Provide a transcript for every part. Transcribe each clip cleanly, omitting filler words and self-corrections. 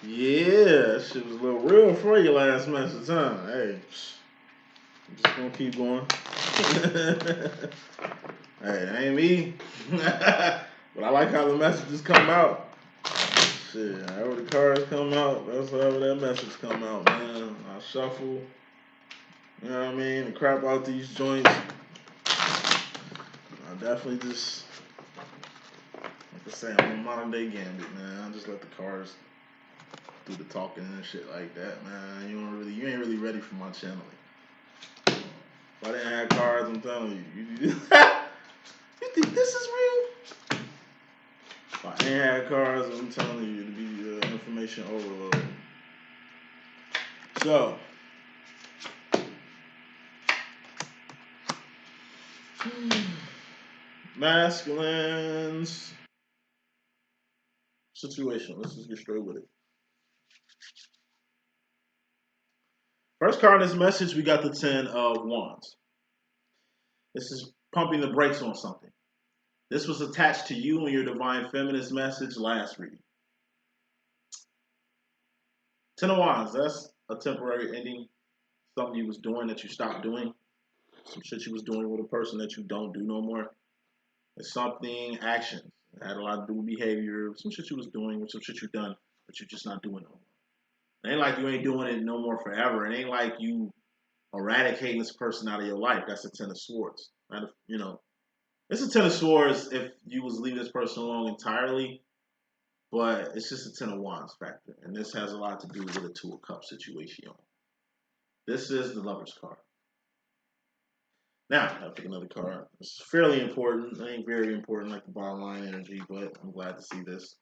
Yeah, that shit was a little real for your last message, huh? Hey, I'm just gonna keep going. Hey, that ain't me. But I like how the messages come out. Shit, however the cards come out, that's however that message come out, man. I shuffle, you know what I mean, and crap out these joints. I definitely just, like I say, I'm a modern day gambit, man. I just let the cards do the talking and shit like that, man. You ain't really ready for my channeling. If I didn't have cards, I'm telling you, you think this is real? If I ain't had cards, I'm telling you, it'd be information overload. So, masculines situation. Let's just get straight with it. First card in this message, we got the 10 of Wands. This is pumping the brakes on something. This was attached to you in your Divine Feminist message last reading. 10 of Wands, that's a temporary ending. Something you was doing that you stopped doing. Some shit you was doing with a person that you don't do no more. It's something, actions. It had a lot to do with behavior. Some shit you was doing, some shit you done, but you're just not doing no more. It ain't like you ain't doing it no more forever. It ain't like you eradicating this person out of your life. That's a 10 of Swords. You know, it's a 10 of Swords if you was leaving this person alone entirely, but it's just a 10 of Wands factor. And this has a lot to do with a 2 of Cups situation. This is the Lover's card. Now, I'll pick another card. It's fairly important. It ain't very important like the bottom line energy, but I'm glad to see this.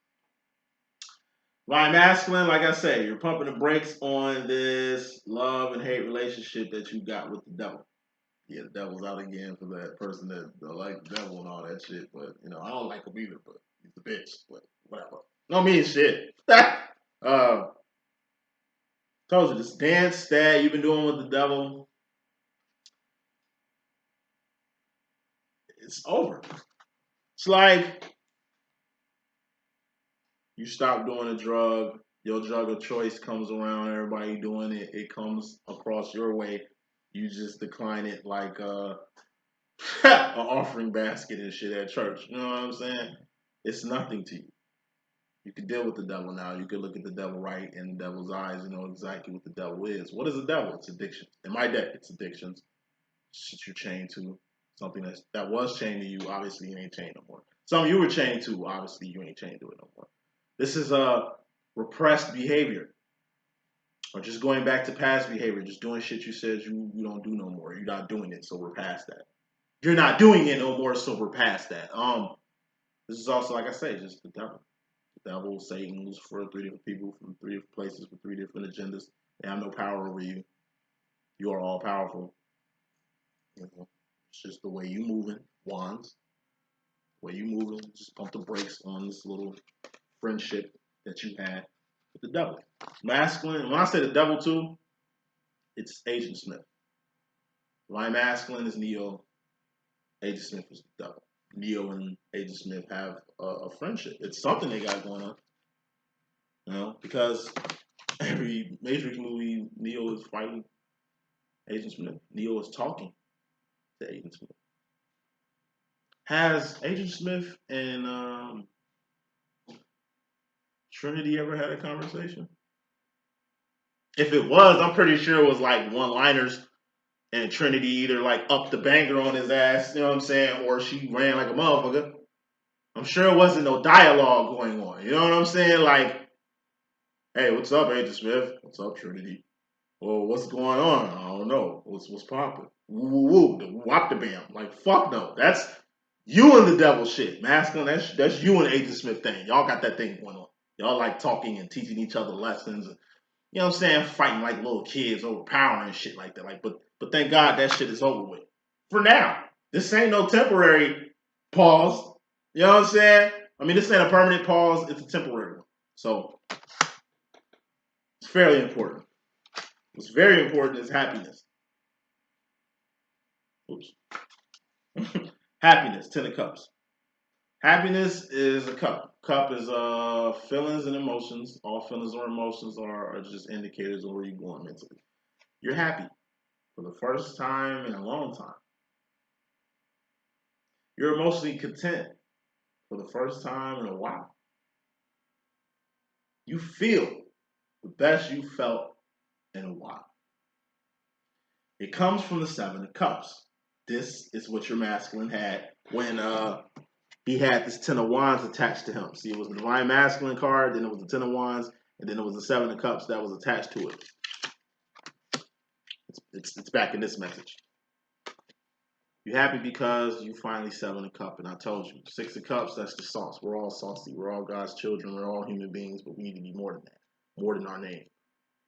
Divine Masculine, like I say, you're pumping the brakes on this love and hate relationship that you got with the devil. Yeah, the devil's out again for that person that like the devil and all that shit. But, you know, I don't like him either, but he's a bitch. But whatever. No mean shit. Told you, this dance that you've been doing with the devil, it's over. It's like you stop doing a drug, your drug of choice comes around, everybody doing it, it comes across your way, you just decline it like an offering basket and shit at church. You know what I'm saying? It's nothing to you. You can deal with the devil now. You can look at the devil right in the devil's eyes and know exactly what the devil is. What is the devil? It's addiction. In my deck, it's addictions. Shit you're chained to. Something that was chained to you, obviously you ain't chained no more. Something you were chained to, obviously you ain't chained to it no more. This is a repressed behavior. Or just going back to past behavior, just doing shit you said you don't do no more. You're not doing it, so we're past that. You're not doing it no more, so we're past that. This is also, like I say, just the devil. The devil, Satan was for 3 different people from 3 different places with 3 different agendas. They have no power over you. You are all powerful. It's just the way you moving, Wands. The way you moving, just pump the brakes on this little friendship that you had with the devil. Masculine, when I say the devil too, it's Agent Smith. My masculine is Neo. Agent Smith is the devil. Neo and Agent Smith have a friendship. It's something they got going on. You know, because every Matrix movie, Neo is fighting Agent Smith. Neo is talking to Agent Smith. Has Agent Smith and Trinity ever had a conversation? If it was, I'm pretty sure it was like one-liners, and Trinity either like upped the banger on his ass, you know what I'm saying, or she ran like a motherfucker. I'm sure it wasn't no dialogue going on. You know what I'm saying? Like, hey, what's up, Agent Smith? What's up, Trinity? Well, what's going on? I don't know. What's popping? Woo woo woo. The whop the bam. Like, fuck no. That's you and the devil shit. Masculine, that's you and Agent Smith thing. Y'all got that thing going on. Y'all like talking and teaching each other lessons. And, you know what I'm saying? Fighting like little kids over power and shit like that. Like, but thank God that shit is over with. For now. This ain't no temporary pause. You know what I'm saying? I mean, this ain't a permanent pause. It's a temporary one. So, it's fairly important. What's very important is happiness. Oops. Happiness, 10 of Cups. Happiness is a cup. Cup is feelings and emotions. All feelings or emotions are just indicators of where you're going mentally. You're happy for the first time in a long time. You're emotionally content for the first time in a while. You feel the best you felt in a while. It comes from the Seven of Cups. This is what your masculine had when he had this Ten of Wands attached to him. See, it was the Divine Masculine card, then it was the Ten of Wands, and then it was the Seven of Cups that was attached to it. It's back in this message. You're happy because you finally Seven of Cups, and I told you, Six of Cups, that's the sauce. We're all saucy. We're all God's children. We're all human beings, but we need to be more than that. More than our name.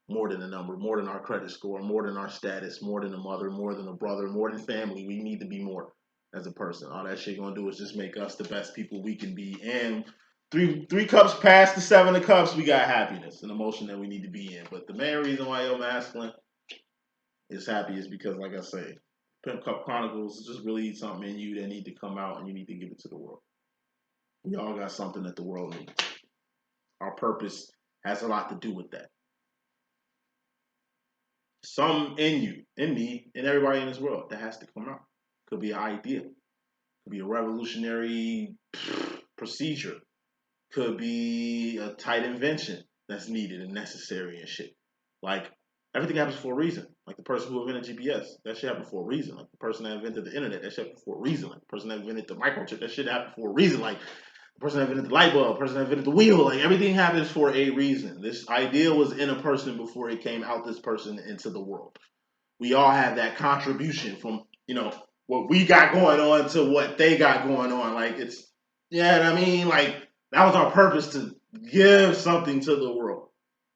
More than a number. More than our credit score. More than our status. More than a mother. More than a brother. More than family. We need to be more as a person. All that shit gonna do is just make us the best people we can be. And three cups past the Seven of Cups, we got happiness, an emotion that we need to be in. But the main reason why your masculine is happy is because, like I say, Pimp Cup Chronicles is just really something in you that need to come out, and you need to give it to the world. We all got something that the world needs. Our purpose has a lot to do with that. Some in you, in me, in everybody in this world that has to come out. Could be an idea. Could be a revolutionary procedure. Could be a tight invention that's needed and necessary and shit. Like, everything happens for a reason. Like the person who invented GPS, that shit happened for a reason. Like the person that invented the internet, that shit happened for a reason. Like the person that invented the microchip, that shit happened for a reason. Like the person that invented the light bulb, the person that invented the wheel, like everything happens for a reason. This idea was in a person before it came out this person into the world. We all have that contribution from, what we got going on to what they got going on. Like it's, you know what I mean? Like that was our purpose, to give something to the world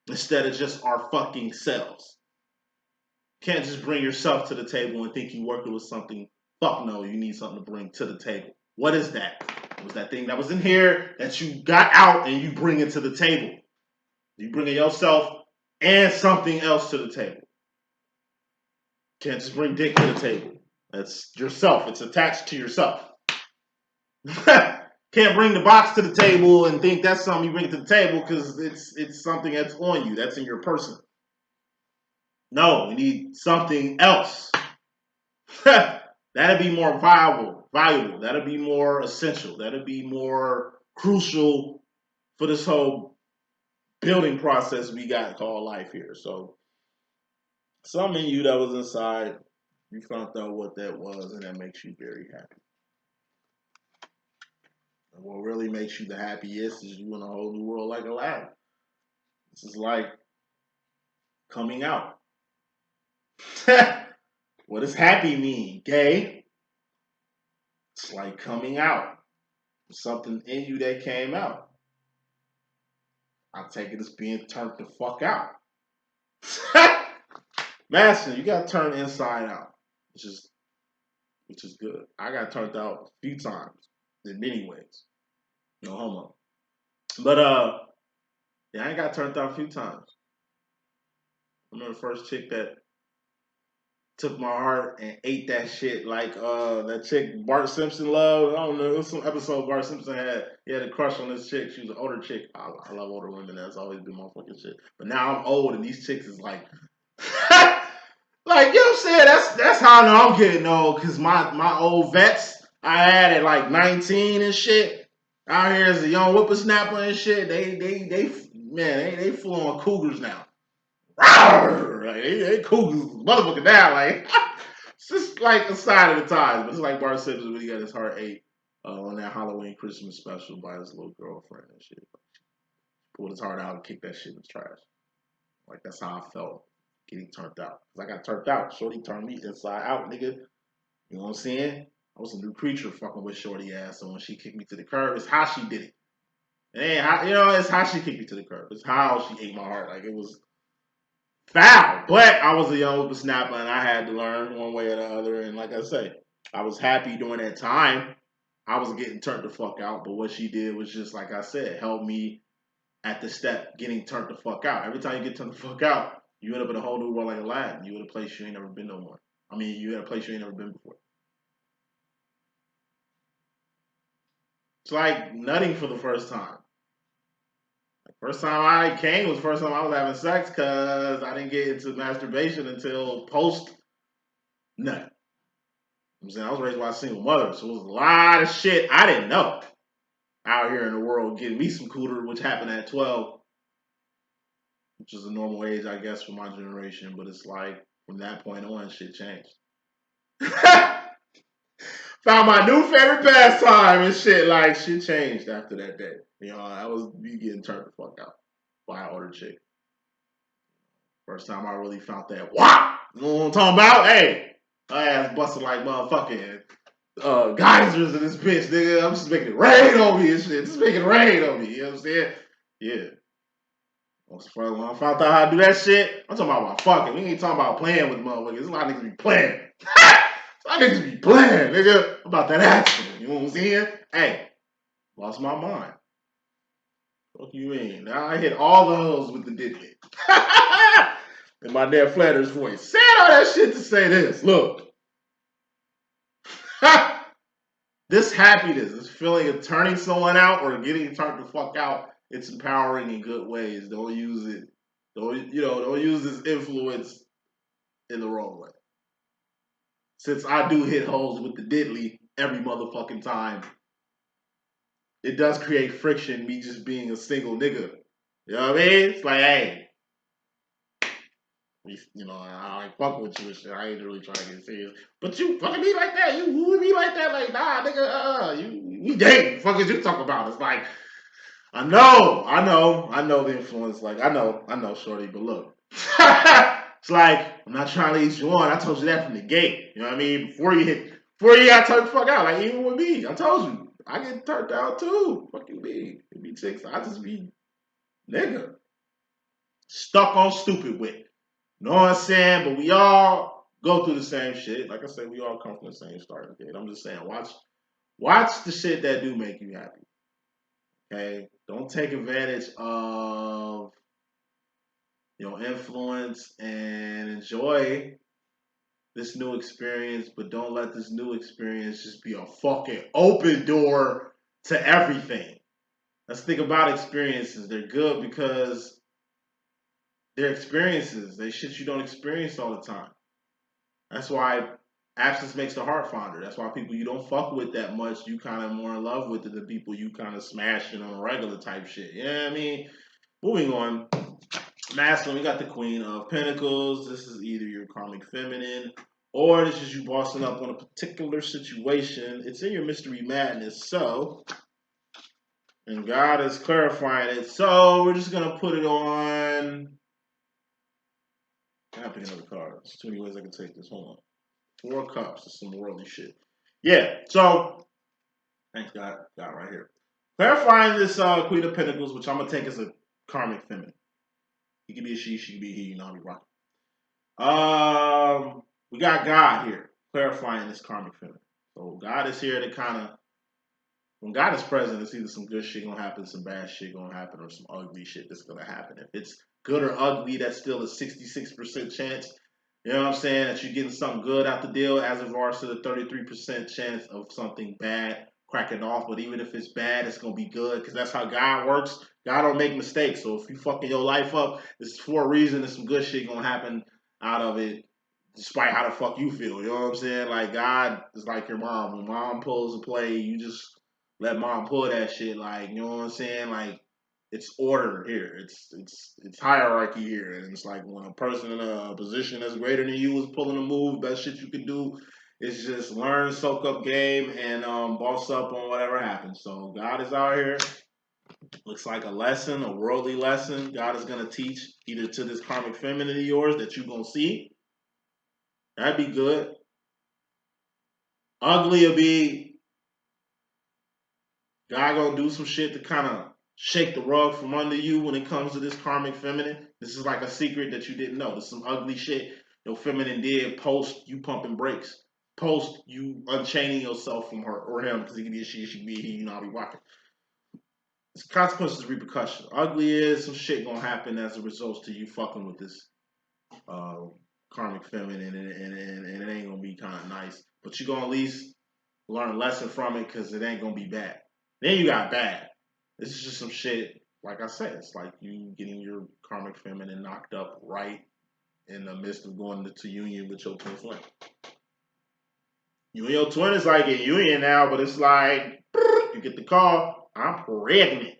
instead of just our fucking selves. Can't just bring yourself to the table and think you're working with something. Fuck no, you need something to bring to the table. What is that? It was that thing that was in here that you got out and you bring it to the table. You bring it yourself and something else to the table. Can't just bring dick to the table. That's yourself. It's attached to yourself. Can't bring the box to the table and think that's something you bring to the table because it's something that's on you. That's in your person. No, we need something else. That'd be more valuable. That'd be more essential. That'd be more crucial for this whole building process we got called life here. So, something in you that was inside, you found out what that was, and that makes you very happy. And what really makes you the happiest is you in a whole new world like Aladdin. This is like coming out. What does happy mean? Gay? It's like coming out. Something in you that came out. I take it as being turned the fuck out. Master, you got turned inside out, which is good. I got turned out a few times in many ways. No homo. But yeah, I got turned out a few times. I remember the first chick that took my heart and ate that shit like that chick Bart Simpson loved. I don't know, it was some episode Bart Simpson had. He had a crush on this chick. She was an older chick. I love older women. That's always been my fucking shit. But now I'm old and these chicks is like like, you know what I'm saying? That's how I know I'm getting old, cause my old vets I had at like 19 and shit. Out here as a young whippersnapper and shit, they full on cougars now. Like, they cougars motherfucker now. Like it's just like a sign of the times. But it's like Bart Simpson when he got his heart ate on that Halloween Christmas special by his little girlfriend and shit. Pulled his heart out and kicked that shit in the trash. Like that's how I felt getting turned out. Cause I got turned out. Shorty turned me inside out, nigga. You know what I'm saying? I was a new creature fucking with Shorty ass. So when she kicked me to the curb, it's how she did it. It ain't how, it's how she kicked me to the curb. It's how she ate my heart. Like it was foul. But I was a young whippersnapper and I had to learn one way or the other. And like I say, I was happy during that time. I was getting turned the fuck out. But what she did was just, like I said, help me at the step getting turned the fuck out. Every time you get turned the fuck out, you end up in a whole new world like Aladdin. You in a place you ain't never been no more. I mean, you in a place you ain't never been before. It's like nutting for the first time. First time I came was the first time I was having sex because I didn't get into masturbation until post nut. I'm saying I was raised by a single mother, so it was a lot of shit I didn't know out here in the world getting me some cooter, which happened at 12, which is a normal age, I guess, for my generation. But it's like from that point on, shit changed. Found my new favorite pastime and shit. Like shit changed after that day. You know, I was me getting turned the fuck out by an older chick. First time I really found that. Wow, you know what I'm talking about? Hey, her ass busted like motherfucking geysers in this bitch, nigga. I'm just making it rain on me and shit. Just making it rain on me. You know what I'm saying? Yeah. When I found out how to do that shit, I'm talking about fucking. We ain't talking about playing with motherfuckers. There's a lot of niggas be playing. A lot of niggas be playing, nigga. About that action. You know what I'm saying? Hey, lost my mind. What you mean? Now I hit all the hoes with the diddly. In my Ned Flanders voice. Said all that shit to say this. Look. This happiness, this feeling of turning someone out or getting turned the fuck out, it's empowering in good ways. Don't use it. Don't use this influence in the wrong way. Since I do hit holes with the diddly every motherfucking time, it does create friction, me just being a single nigga. You know what I mean? It's like, hey, I like fuck with you and shit. I ain't really trying to get serious. But you fucking me like that. You wooing me like that. Like, nah, nigga, we dating. Fuck is you talk about? It's like, I know the influence. Like, I know, shorty, but look. It's like, I'm not trying to lead you on. I told you that from the gate. You know what I mean? Before you got turned the fuck out. Like, even with me, I told you. I get turned out too. Fuck you mean? It be chicks. I just be nigga. Stuck on stupid wit. Know what I'm saying? But we all go through the same shit. Like I said, we all come from the same starting gate. I'm just saying, watch the shit that do make you happy. Okay? Don't take advantage of influence and enjoy this new experience, but don't let this new experience just be a fucking open door to everything. Let's think about experiences. They're good because they're experiences. They shit you don't experience all the time. That's why absence makes the heart fonder. That's why people you don't fuck with that much, you kind of more in love with the people you kind of smashing on a regular type shit. You know what I mean? Moving on. Masculine, we got the Queen of Pentacles. This is either your karmic feminine or this is you bossing up on a particular situation. It's in your mystery madness. So, and God is clarifying it. So, we're just going to put it on. I have to pick another card. There's too many ways I can take this. Hold on. 4 cups. That's some worldly shit. Yeah. So, thanks God. God right here. Clarifying this Queen of Pentacles, which I'm going to take as a karmic feminine. He can be a she can be a he, I'll be rocking. We got God here, clarifying this karmic feminine. So God is here to kind of, when God is present, it's either some good shit gonna happen, some bad shit gonna happen, or some ugly shit that's gonna happen. If it's good or ugly, that's still a 66% chance. You know what I'm saying? That you're getting something good out the deal, as opposed to the 33% chance of something bad cracking off. But even if it's bad, it's gonna be good because that's how God works. God don't make mistakes. So if you fucking your life up, it's for a reason. There's some good shit gonna happen out of it, despite how the fuck you feel. You know what I'm saying? Like God is like your mom. When mom pulls a play, you just let mom pull that shit. Like, you know what I'm saying? Like, it's order here. It's hierarchy here. And it's like when a person in a position that's greater than you is pulling a move, best shit you can do is just learn, soak up game, and boss up on whatever happens. So God is out here. Looks like a lesson, a worldly lesson. God is gonna teach either to this karmic feminine of yours that you're gonna see. That'd be good. Ugly will be God gonna do some shit to kind of shake the rug from under you when it comes to this karmic feminine. This is like a secret that you didn't know. This is some ugly shit your feminine did post you pumping brakes. Post you unchaining yourself from her or him because he can be a she can be a he, you know, I'll be watching. It's consequences, repercussions. Ugly is some shit gonna happen as a result to you fucking with this karmic feminine and it ain't gonna be kind of nice. But you're gonna at least learn a lesson from it because it ain't gonna be bad. Then you got bad. This is just some shit. Like I said, it's like you getting your karmic feminine knocked up right in the midst of going into union with your twin flame. You and your twin is like in union now, but it's like you get the call, I'm pregnant.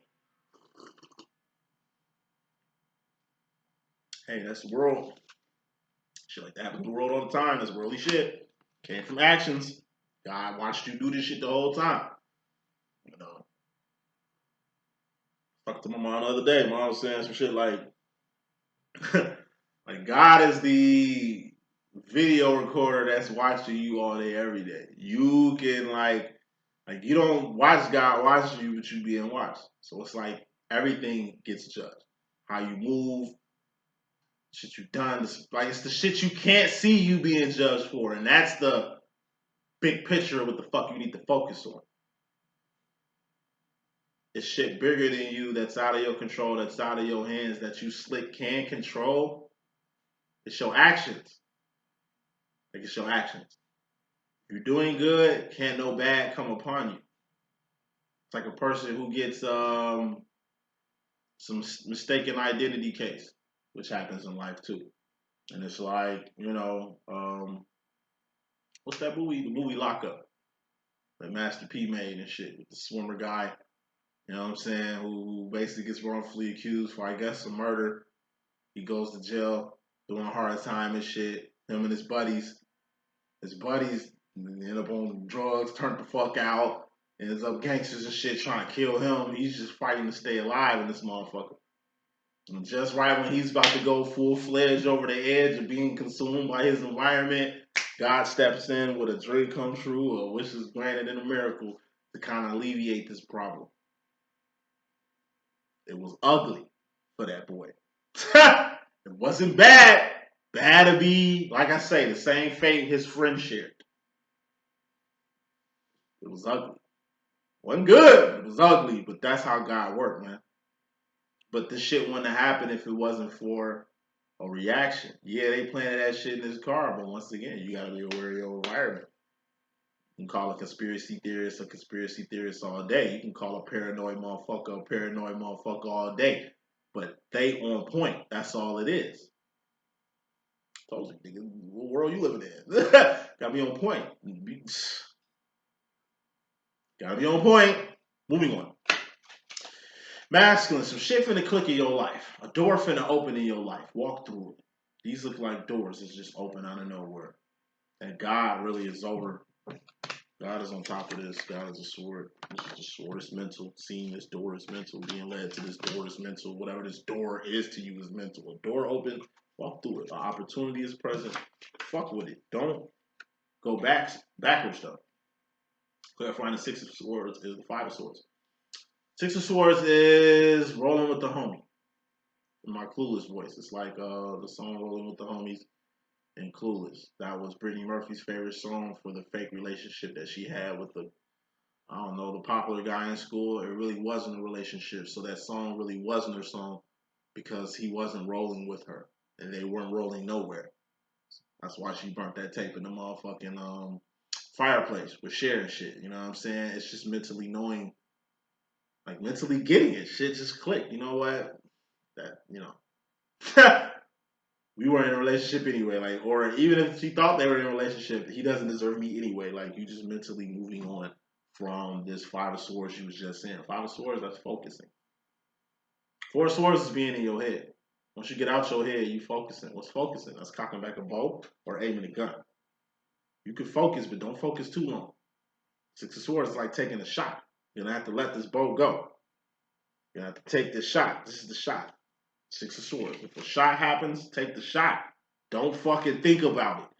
Hey, that's the world. Shit like that happens in the world all the time. That's worldly shit. Came from actions. God watched you do this shit the whole time. You know. Talked to my mom the other day. Mom was saying some shit like, like God is the video recorder that's watching you all day, every day. You can like you don't watch God watch you, but you being watched. So it's like everything gets judged. How you move, shit you done. It's the shit you can't see you being judged for, and that's the big picture of what the fuck you need to focus on. It's shit bigger than you that's out of your control, that's out of your hands, that you slick can control. It's your actions. Like it's your actions. If you're doing good, can't no bad come upon you. It's like a person who gets some mistaken identity case, which happens in life too. And it's like, what's that movie? The movie Lockup that Master P made and shit with the swimmer guy. You know what I'm saying? Who basically gets wrongfully accused for, I guess, some murder. He goes to jail, doing a hard time and shit. Him and his buddies end up on drugs, turned the fuck out, ends up gangsters and shit trying to kill him. He's just fighting to stay alive in this motherfucker. And just right when he's about to go full-fledged over the edge of being consumed by his environment, God steps in with a dream come true, or wishes granted in a miracle to kind of alleviate this problem. It was ugly for that boy. It wasn't bad. Bad to be, like I say, the same fate his friend shared. It was ugly. Wasn't good. It was ugly, but that's how God worked, man. But this shit wouldn't have happened if it wasn't for a reaction. Yeah, they planted that shit in his car, but once again, you gotta be aware of your environment. You can call a conspiracy theorist all day. You can call a paranoid motherfucker all day. But they on point. That's all it is. Told you, nigga, what world you living in? Gotta be on point. Gotta be on point. Moving on. Masculine, some shit finna click in your life. A door finna open in your life. Walk through it. These look like doors that's just open out of nowhere. And God really is over. God is on top of this. God is a sword. This is the sword. It's mental. Seeing this door is mental. Being led to this door is mental. Whatever this door is to you is mental. A door open, walk through it. An opportunity is present. Fuck with it. Don't go backwards though. Clarifying the Six of Swords is the Five of Swords. Six of Swords is rolling with the homie. In my Clueless voice. It's like the song Rolling with the Homies and Clueless. That was Brittany Murphy's favorite song for the fake relationship that she had with the popular guy in school. It really wasn't a relationship. So that song really wasn't her song because he wasn't rolling with her. And they weren't rolling nowhere. That's why she burnt that tape in the motherfucking fireplace with sharing shit. You know what I'm saying? It's just mentally knowing, like mentally getting it. Shit just clicked. You know what? We weren't in a relationship anyway. Like, or even if she thought they were in a relationship, he doesn't deserve me anyway. Like, you just mentally moving on from this Five of Swords she was just in. Five of Swords, that's focusing. Four of Swords is being in your head. Once you get out your head, you focusing. What's focusing? That's cocking back a bow or aiming a gun. You can focus, but don't focus too long. Six of Swords is like taking a shot. You're going to have to let this bow go. You're going to have to take this shot. This is the shot. Six of Swords. If a shot happens, take the shot. Don't fucking think about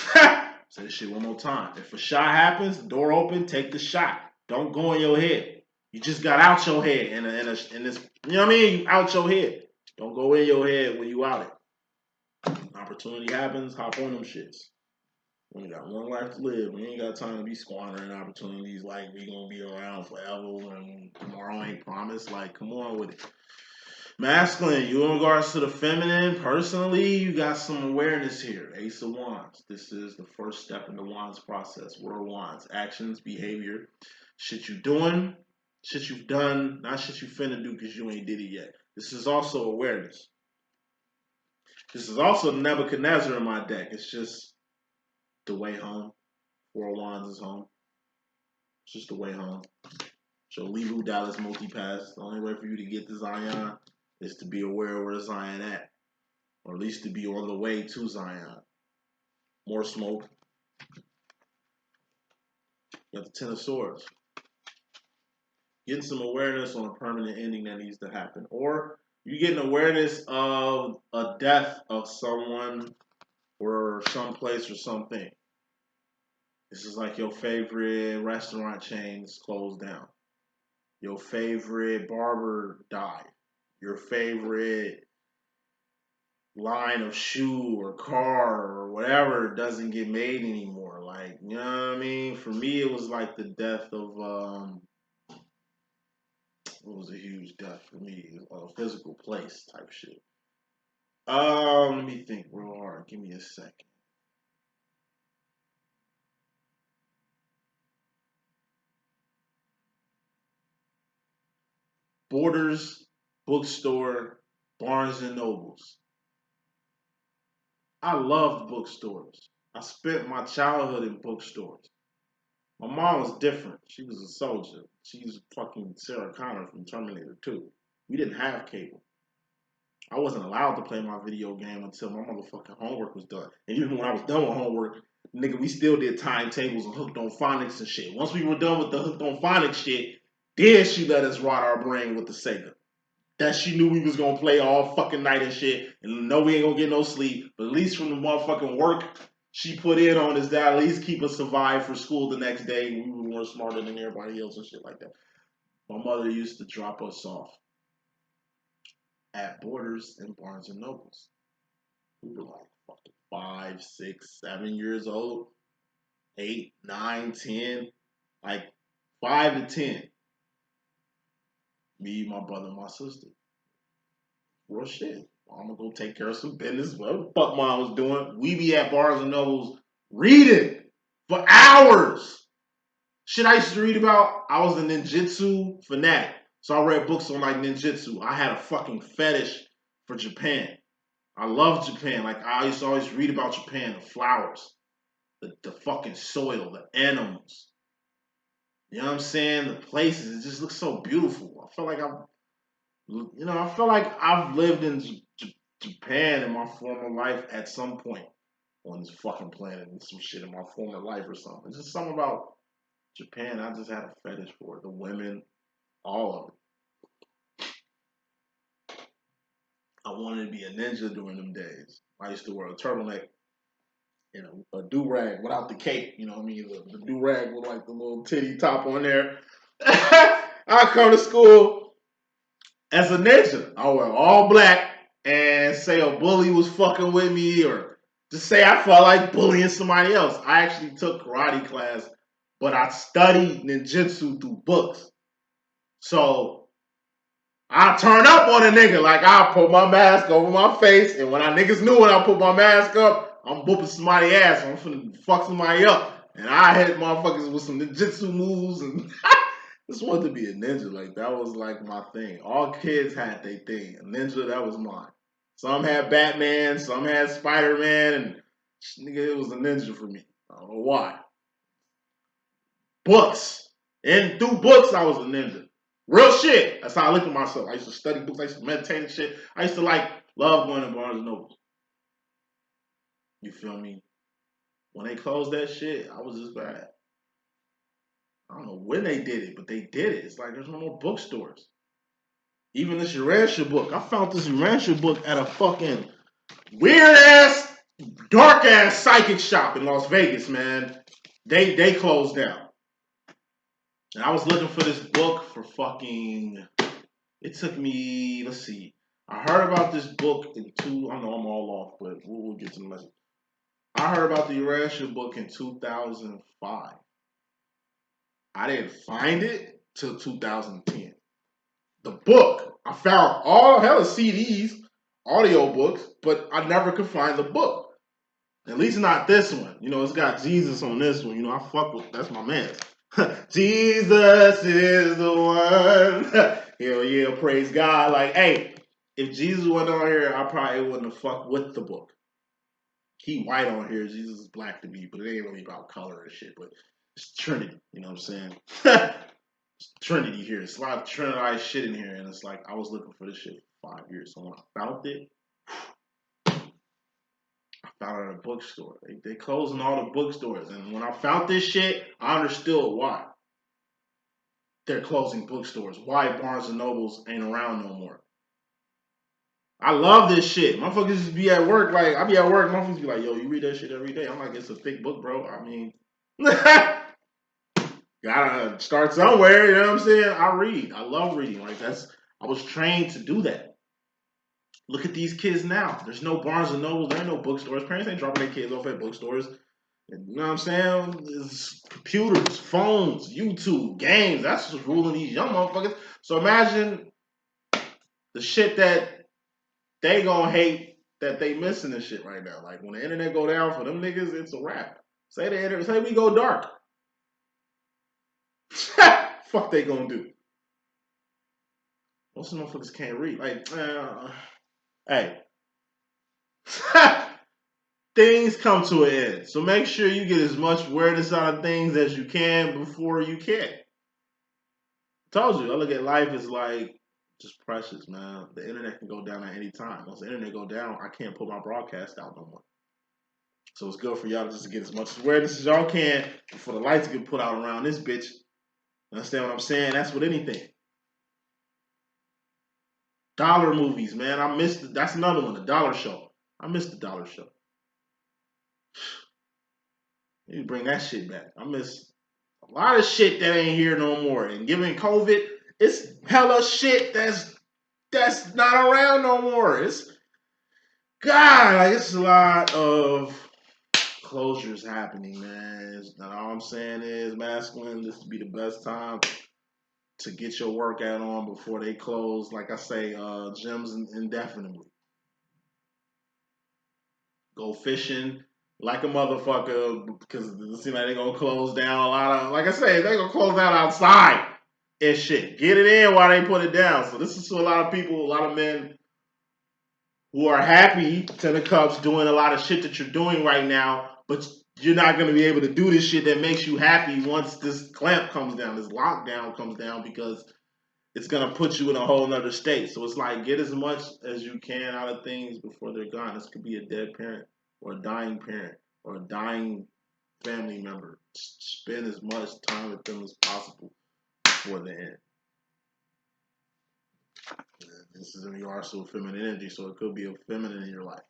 it. Say this shit one more time. If a shot happens, door open, take the shot. Don't go in your head. You just got out your head in this, you know what I mean? You out your head. Don't go in your head when you out it. Opportunity happens, hop on them shits. We got one life to live. We ain't got time to be squandering opportunities like we gonna be around forever and tomorrow ain't promised. Like, come on with it. Masculine, you in regards to the feminine, personally, you got some awareness here. Ace of Wands. This is the first step in the Wands process. What are Wands? Actions, behavior, Shit you doing, shit you've done, not shit you finna do because you ain't did it yet. This is also awareness. This is also Nebuchadnezzar in my deck. It's just the way home. Four of Wands is home. It's just the way home. So Lilu Dallas multipass. The only way for you to get to Zion is to be aware of where Zion at. Or at least to be on the way to Zion. More smoke. You got the Ten of Swords. Getting some awareness on a permanent ending that needs to happen. Or you getting awareness of a death of someone or someplace or something. This is like your favorite restaurant chains closed down. Your favorite barber died. Your favorite line of shoe or car or whatever doesn't get made anymore. Like, you know what I mean? For me, it was like the death of, what was a huge death for me? A physical place type shit. Let me think real hard. Give me a second. Borders, bookstore, Barnes and Nobles. I loved bookstores. I spent my childhood in bookstores. My mom was different. She was a soldier. She's fucking Sarah Connor from Terminator 2. We didn't have cable. I wasn't allowed to play my video game until my motherfucking homework was done. And even when I was done with homework, nigga, we still did timetables and hooked on phonics and shit. Once we were done with the hooked on phonics shit, then she let us rot our brain with the Sega. That she knew we was gonna play all fucking night and shit, and know we ain't gonna get no sleep. But at least from the motherfucking work she put in on us, that at least keep us survive for school the next day. We were more smarter than everybody else and shit like that. My mother used to drop us off at Borders and Barnes and Nobles. We were like fucking 5, 6, 7 years old, 8, 9, 10, like 5 to 10. Me, my brother, and my sister. Real shit. I'm gonna go take care of some business. Whatever the fuck mom was doing. We be at Barnes and Nobles reading for hours. Shit I used to read about, I was a ninjutsu fanatic. So I read books on like ninjutsu. I had a fucking fetish for Japan. I love Japan. Like I used to always read about Japan, the flowers, the fucking soil, the animals. You know what I'm saying? The places. It just looks so beautiful. I feel like I've lived in Japan in my former life at some point on this fucking planet and some shit in my former life or something. It's just something about Japan. I just had a fetish for it. The women, all of it. I wanted to be a ninja during them days. I used to wear a turtleneck and a do-rag without the cape. You know what I mean? The do-rag with like the little titty top on there. I come to school as a ninja. I wear all black and say a bully was fucking with me or just say I felt like bullying somebody else. I actually took karate class, but I studied ninjutsu through books. So I turn up on a nigga. Like I put my mask over my face, and when niggas knew when I put my mask up, I'm whooping somebody's ass. I'm finna fuck somebody up. And I hit motherfuckers with some ninjutsu moves and just wanted to be a ninja. Like that was like my thing. All kids had their thing. A ninja, that was mine. Some had Batman, some had Spider-Man, and nigga, it was a ninja for me. I don't know why. Books. And through books, I was a ninja. Real shit. That's how I looked at myself. I used to study books. I used to meditate and shit. I used to love going to Barnes and Noble. You feel me? When they closed that shit, I was just bad. I don't know when they did it, but they did it. It's like there's no more bookstores. Even this Urantia book. I found this Urantia book at a fucking weird ass, dark ass psychic shop in Las Vegas, man. They closed down. And I was looking for this book for fucking. It took me, let's see. I heard about this book I know I'm all off, but we'll get to the message. I heard about the Urantia book in 2005. I didn't find it till 2010. The book, I found all hella CDs, audio books, but I never could find the book. At least not this one. You know, it's got Jesus on this one. You know, I fuck with, that's my man. Jesus is the one. Hell yeah, praise God. Like, hey, if Jesus wasn't on here, I probably wouldn't have fucked with the book. He white on here, Jesus is black to me, but it ain't really about color and shit. But it's Trinity, you know what I'm saying? Trinity here. It's a lot of Trinitized shit in here, and it's like I was looking for this shit for 5 years. So when I found it, I found it at a bookstore. They closing all the bookstores, and when I found this shit, I understood why they're closing bookstores. Why Barnes and Nobles ain't around no more. I love this shit. Motherfuckers just be at work, like I be at work, motherfuckers be like, "Yo, you read that shit every day?" I'm like, "It's a thick book, bro." I mean, gotta start somewhere. You know what I'm saying? I read. I love reading. Like I was trained to do that. Look at these kids now. There's no Barnes and Nobles. There ain't no bookstores. Parents ain't dropping their kids off at bookstores. You know what I'm saying? It's computers, phones, YouTube, games. That's what's ruling these young motherfuckers. So imagine the shit that they gonna hate that they missing and shit right now. Like when the internet go down for them niggas, it's a wrap. Say we go dark. Fuck they gonna do? Most of the motherfuckers can't read. Like, hey. Things come to an end. So make sure you get as much awareness out of things as you can before you can. I told you, I look at life as like just precious, man. The internet can go down at any time. Once the internet go down, I can't put my broadcast out no more. So it's good for y'all just to get as much awareness as y'all can before the lights get put out around this bitch. Understand what I'm saying? That's with anything. Dollar movies, man. I missed it. That's another one, the dollar show. I missed the dollar show. You bring that shit back. I miss a lot of shit that ain't here no more. And given COVID, it's hella shit that's not around no more. It's God, like it's a lot of closures happening, man. All I'm saying is, masculine, this would be the best time to get your workout on before they close. Like I say, gyms indefinitely. Go fishing like a motherfucker because it seems like they're gonna close down a lot of. Like I say, they're gonna close down outside and shit. Get it in while they put it down. So this is to a lot of people, a lot of men who are happy, Ten of Cups, doing a lot of shit that you're doing right now, but you're not going to be able to do this shit that makes you happy once this clamp comes down, this lockdown comes down, because it's going to put you in a whole nother state. So it's like, get as much as you can out of things before they're gone. This could be a dead parent or a dying parent or a dying family member. Spend as much time with them as possible before the end. This is in the arsenal of feminine energy, so it could be a feminine in your life.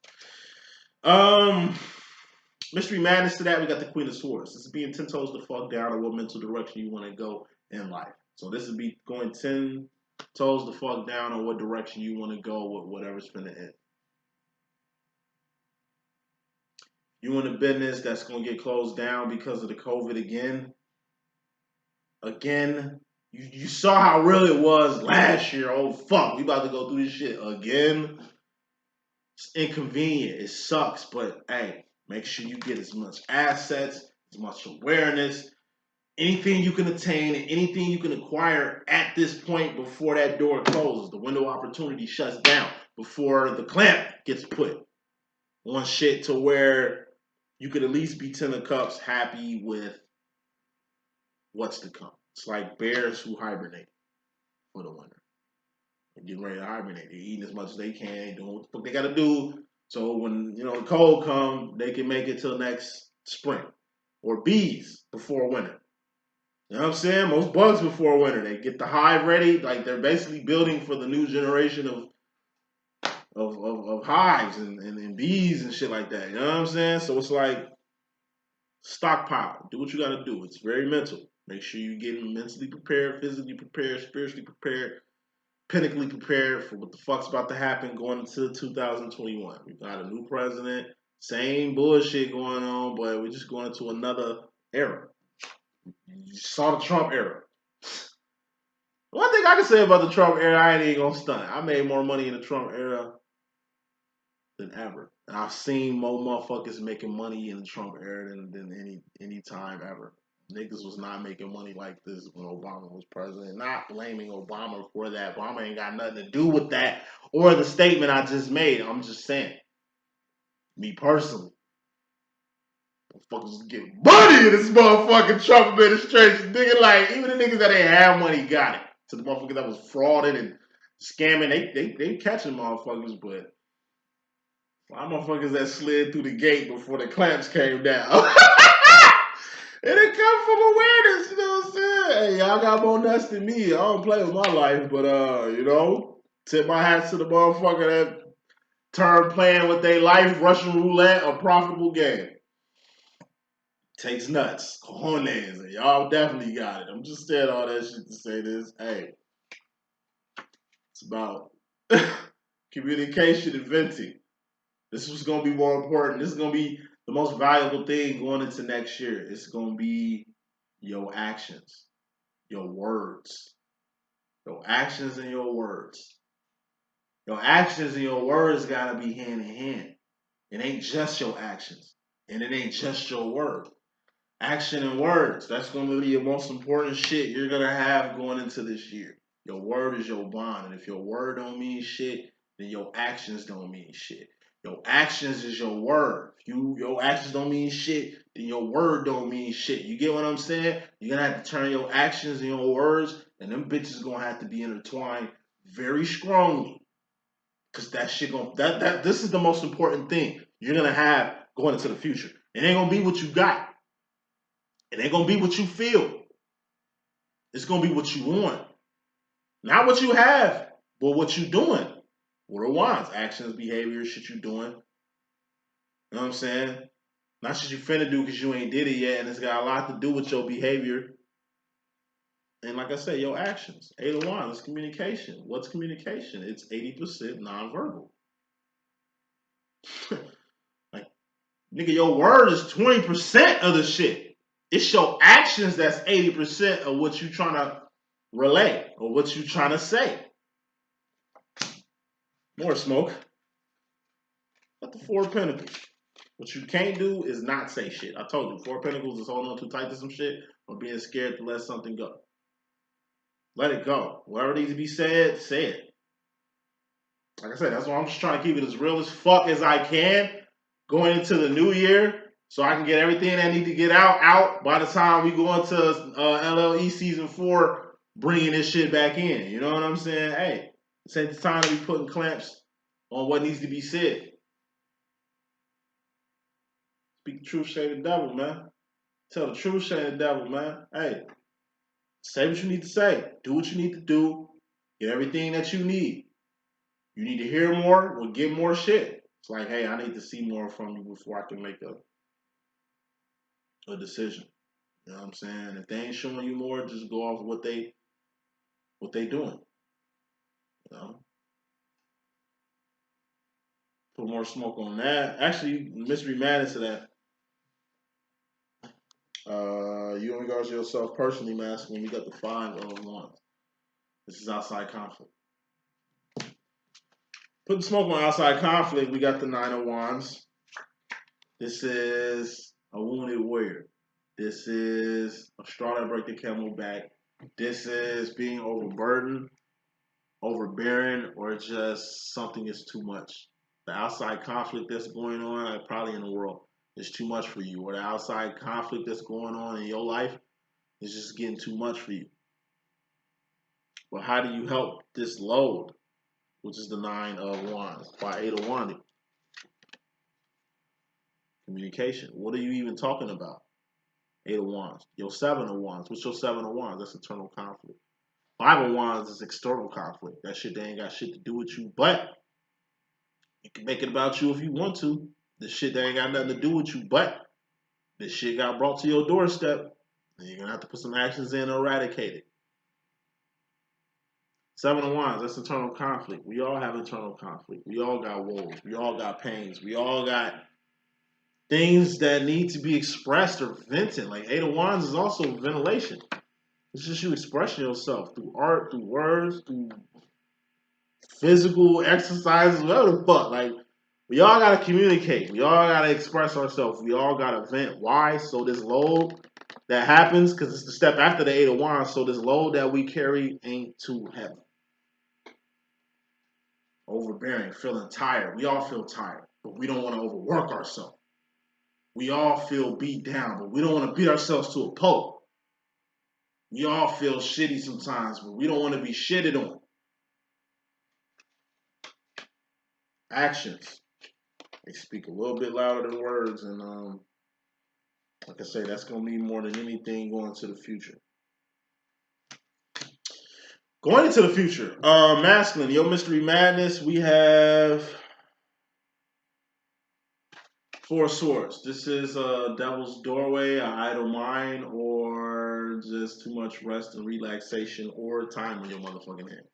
Mystery madness to that, we got the Queen of Swords. This is being 10 toes the fuck down on what mental direction you want to go in life. So this would be going 10 toes the fuck down on what direction you want to go with whatever's finna end. You in a business that's going to get closed down because of the COVID again. You saw how real it was last year. Oh, fuck, we about to go through this shit again. It's inconvenient. It sucks, but hey, make sure you get as much assets, as much awareness, anything you can attain, and anything you can acquire at this point before that door closes. The window of opportunity shuts down before the clamp gets put on shit to where you could at least be 10 of cups happy with what's to come. It's like bears who hibernate for the winter. They're getting ready to hibernate. They're eating as much as they can, doing what the fuck they gotta do. So when the cold come, they can make it till next spring. Or bees before winter. You know what I'm saying? Most bugs before winter. They get the hive ready. Like they're basically building for the new generation of hives and bees and shit like that. You know what I'm saying? So it's like stockpile. Do what you gotta do. It's very mental. Make sure you're getting mentally prepared, physically prepared, spiritually prepared, pinnacly prepared for what the fuck's about to happen going into 2021. We got a new president, same bullshit going on, but we're just going into another era. You saw the Trump era. One thing I can say about the Trump era, I ain't even gonna stunt. I made more money in the Trump era than ever. And I've seen more motherfuckers making money in the Trump era than any time ever. Niggas was not making money like this when Obama was president. Not blaming Obama for that. Obama ain't got nothing to do with that or the statement I just made. I'm just saying, me personally, motherfuckers get money in this motherfucking Trump administration. Nigga, like, even the niggas that ain't have money got it. To the motherfuckers that was frauding and scamming, they catching motherfuckers, but a lot of motherfuckers that slid through the gate before the clamps came down. And it come from awareness, you know what I'm saying? Hey, y'all got more nuts than me. I don't play with my life, but you know, tip my hat to the motherfucker that turned playing with their life, Russian roulette, a profitable game. Takes nuts, cojones, and y'all definitely got it. I'm just saying all that shit to say this. Hey, it's about communication and venting. This is going to be more important. This is going to be the most valuable thing going into next year. It's going to be your actions, your words. Your actions and your words. Your actions and your words got to be hand in hand. It ain't just your actions. And it ain't just your word. Action and words. That's going to be your most important shit you're going to have going into this year. Your word is your bond. And if your word don't mean shit, then your actions don't mean shit. Your actions is your word. If your actions don't mean shit, then your word don't mean shit. You get what I'm saying? You're going to have to turn your actions and your words, and them bitches going to have to be intertwined very strongly. Because that shit this is the most important thing you're going to have going into the future. It ain't going to be what you got. It ain't going to be what you feel. It's going to be what you want. Not what you have, but what you doing. What are wands? Actions, behavior, shit you doing. You know what I'm saying? Not shit you finna do because you ain't did it yet, and it's got a lot to do with your behavior. And like I said, your actions. 8 of Wands, it's communication. What's communication? It's 80% nonverbal. Like, nigga, your word is 20% of the shit. It's your actions that's 80% of what you trying to relay or what you trying to say. More smoke. Got the 4 of Pentacles. What you can't do is not say shit. I told you, 4 of Pentacles is holding on too tight to some shit or being scared to let something go. Let it go. Whatever needs to be said, say it. Like I said, that's why I'm just trying to keep it as real as fuck as I can going into the new year so I can get everything that I need to get out by the time we go into LLE season 4, bringing this shit back in. You know what I'm saying? Hey, this ain't the time to be putting clamps on what needs to be said. Speak the truth, shame the devil, man. Tell the truth, shame the devil, man. Hey, say what you need to say. Do what you need to do. Get everything that you need. You need to hear more, well, get more shit. It's like, hey, I need to see more from you before I can make a decision. You know what I'm saying? If they ain't showing you more, just go off what they doing. You know? Put more smoke on that. Actually, Mystery Madness to that. You in regards to yourself personally, masculine, you got the 5 of Wands. This is outside conflict. Putting smoke on outside conflict, we got the 9 of Wands. This is a wounded warrior. This is a straw that break the camel back. This is being overburdened, overbearing, or just something is too much. The outside conflict that's going on, probably in the world, is too much for you. Or the outside conflict that's going on in your life is just getting too much for you. But how do you help this load, which is the 9 of Wands, by 8 of Wands? Communication. What are you even talking about? 8 of Wands. Your 7 of Wands. What's your 7 of Wands? That's internal conflict. 5 of Wands is external conflict. That shit, they ain't got shit to do with you, but you can make it about you if you want to. This shit, they ain't got nothing to do with you, but this shit got brought to your doorstep, and you're gonna have to put some actions in to eradicate it. 7 of Wands, that's internal conflict. We all have internal conflict. We all got woes. We all got pains. We all got things that need to be expressed or vented. Like 8 of Wands is also ventilation. It's just you expressing yourself through art, through words, through physical exercises, whatever the fuck. Like, we all gotta communicate. We all gotta express ourselves. We all gotta vent. Why? So this load that happens because it's the step after the 8 of Wands. So this load that we carry ain't too heavy. Overbearing, feeling tired. We all feel tired, but we don't want to overwork ourselves. We all feel beat down, but we don't want to beat ourselves to a pulp. We all feel shitty sometimes, but we don't want to be shitted on. Actions. They speak a little bit louder than words, and like I say, that's going to mean more than anything going into the future. Going into the future, masculine, your mystery madness, we have 4 swords. This is a devil's doorway, an idle mind, or just too much rest and relaxation, or time on your motherfucking hand.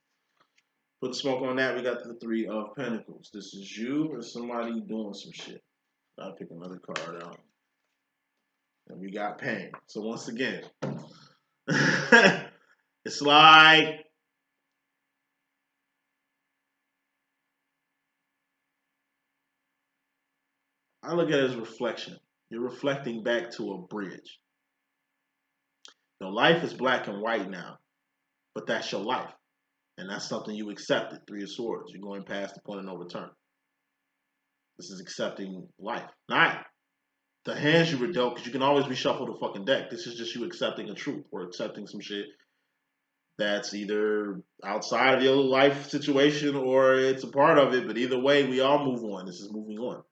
Put the smoke on that. We got the 3 of Pentacles. This is you or somebody doing some shit. I'll pick another card out. And we got pain. So once again, it's like I look at it as reflection. You're reflecting back to a bridge. Your life is black and white now, but that's your life. And that's something you accepted. 3 of Swords. You're going past the point of no return. This is accepting life. Not the hands you were dealt, because you can always reshuffle the fucking deck. This is just you accepting a truth or accepting some shit that's either outside of your life situation or it's a part of it. But either way, we all move on. This is moving on.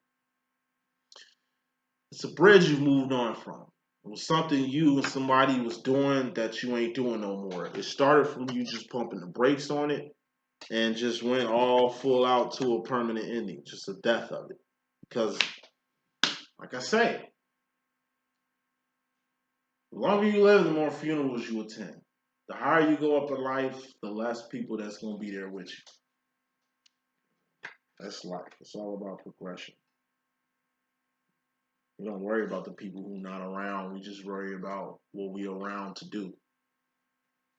It's a bridge you've moved on from. It was something you and somebody was doing that you ain't doing no more. It started from you just pumping the brakes on it and just went all full out to a permanent ending, just a death of it. Because, like I say, the longer you live, the more funerals you attend. The higher you go up in life, the less people that's going to be there with you. That's life. It's all about progression. We don't worry about the people who are not around. We just worry about what we're around to do.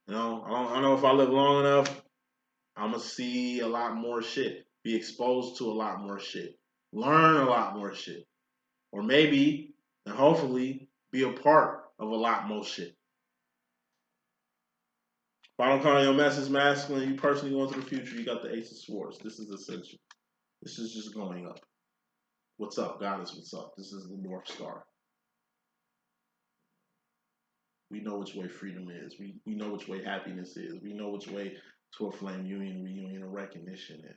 You know, I don't know if I live long enough, I'm going to see a lot more shit. Be exposed to a lot more shit. Learn a lot more shit. Or maybe, and hopefully, be a part of a lot more shit. Final card on your message, masculine. You personally going to the future. You got the Ace of Swords. This is Ascension. This is just going up. What's up, Goddess? What's up? This is the North Star. We know which way freedom is. We know which way happiness is. We know which way to a flame union, reunion, and recognition is.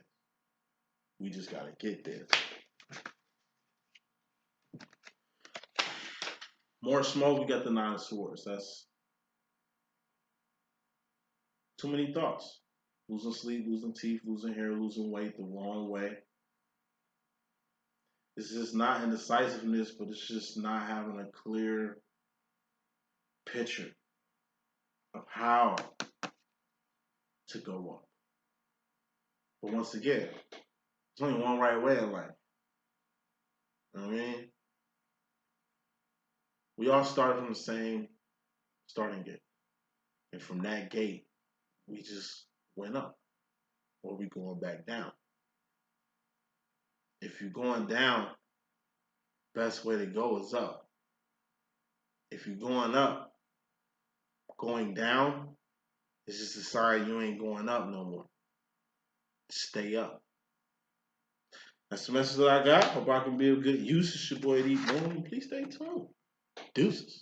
We just got to get there. More smoke, we got the 9 of Swords. That's too many thoughts. Losing sleep, losing teeth, losing hair, losing weight the wrong way. It's just not indecisiveness, but it's just not having a clear picture of how to go up. But once again, there's only one right way in life. You know what I mean? We all started from the same starting gate. And from that gate, we just went up. Or we going back down. If you're going down, best way to go is up. If you're going up, going down is just a sign you ain't going up no more. Stay up. That's the message that I got. Hope I can be of good use. It's your boy D.Boom. Please stay tuned. Deuces.